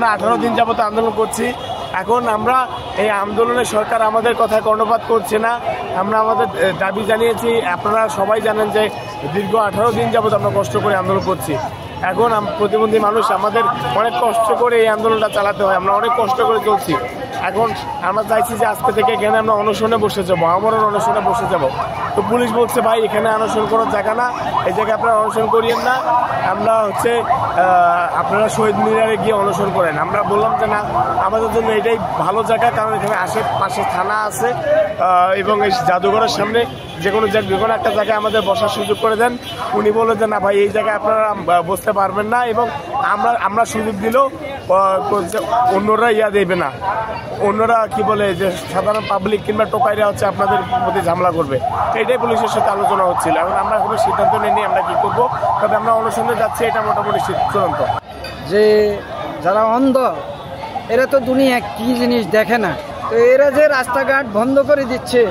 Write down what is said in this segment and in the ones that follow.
আমরা 18 দিন যাবত আন্দোলন করছি। এখন আমরা এই আন্দোলনে সরকার আমাদের কথায় কর্ণপাত করছে না। আমরা আমাদের দাবি জানিয়েছি। আপনারা সবাই জানেন যে দীর্ঘ 18 দিন যাবত আমরা কষ্ট করে আন্দোলন করছি। এখন প্রতিবন্ধী মানুষ আমাদের অনেক কষ্ট করে এই আন্দোলনটা চালাতে হয়। আমরা অনেক কষ্ট করে চলছি। এখন আমরা চাইছি যে আজকে থেকে এখানে আমরা অনশনে বসে যাবো, আমরণ অনশনে বসে যাব। তো পুলিশ বলছে ভাই এখানে অনশন করার জায়গা না, এই জায়গায় আপনারা অনশন করিয়েন না, আমরা আপনারা শহীদ মিনারে গিয়ে অনশন করেন। আমরা বললাম যে না, আমাদের জন্য এটাই ভালো জায়গা, কারণ এখানে আশেপাশে থানা আছে এবং এই জাদুঘরের সামনে যে কোনো একটা জায়গায় আমাদের বসার সুযোগ করে দেন। উনি বললেন যে না ভাই এই জায়গায় আপনারা বসতে পারবেন না, এবং আমরা সুযোগ দিলেও অন্যরা দেবে না। অন্যরা কি বলে যে সাধারণ পাবলিক কিংবা টোকাইরা হচ্ছে আপনাদের প্রতি ঝামেলা করবে। এটাই পুলিশের সাথে আলোচনা হচ্ছিল। এখন আমরা কোনো সিদ্ধান্ত নিইনি আমরা কি করব, তবে আমরা অনুসন্ধানে যাচ্ছি, এটা মোটামুটি চূড়ান্ত। যে যারা অন্ধ এরা তো দুনিয়া কি জিনিস দেখে না, তো এরা যে রাস্তাঘাট বন্ধ করে দিচ্ছে,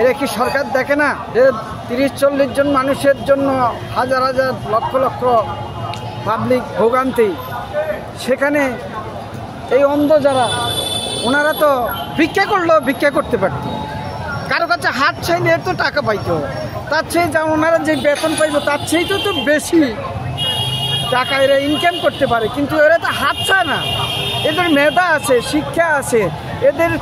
এরা কি সরকার দেখে না যে 30-40 জন মানুষের জন্য হাজার হাজার লক্ষ লক্ষ পাবলিক ভোগান্তি? সেখানে এই অন্ধ যারা, ওনারা তো ভিক্ষা করলেও ভিক্ষা করতে পারত, কারো কাছে হাত চাইলে তো টাকা পাইতো, তার চেয়ে যা ওনারা যে বেতন পাইব তার চেয়ে তো বেশি টাকা এরা ইনকাম করতে পারে। কিন্তু এরা তো হাত চায় না। এদের মেধা আছে, শিক্ষা আছে, এদের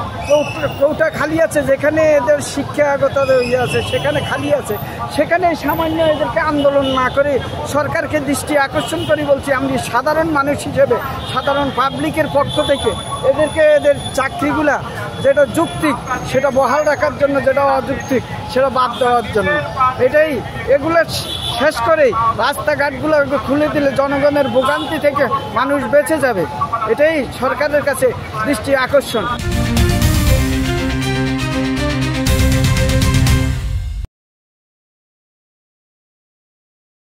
কৌটা খালি আছে, যেখানে এদের শিক্ষাগত ইয়ে আছে সেখানে খালি আছে, সেখানে সামান্য এদেরকে আন্দোলন না করে সরকারকে দৃষ্টি আকর্ষণ করি বলছি। আমি সাধারণ মানুষ হিসেবে, সাধারণ পাবলিকের পক্ষ থেকে এদেরকে এদের চাকরিগুলা যেটা যৌক্তিক সেটা বহাল রাখার জন্য, যেটা অযৌক্তিক সেটা বাদ দেওয়ার জন্য, এগুলো শেষ করেই রাস্তাঘাটগুলো খুলে দিলে জনগণের ভোগান্তি থেকে মানুষ বেঁচে যাবে। এটাই সরকারের কাছে দৃষ্টি আকর্ষণ।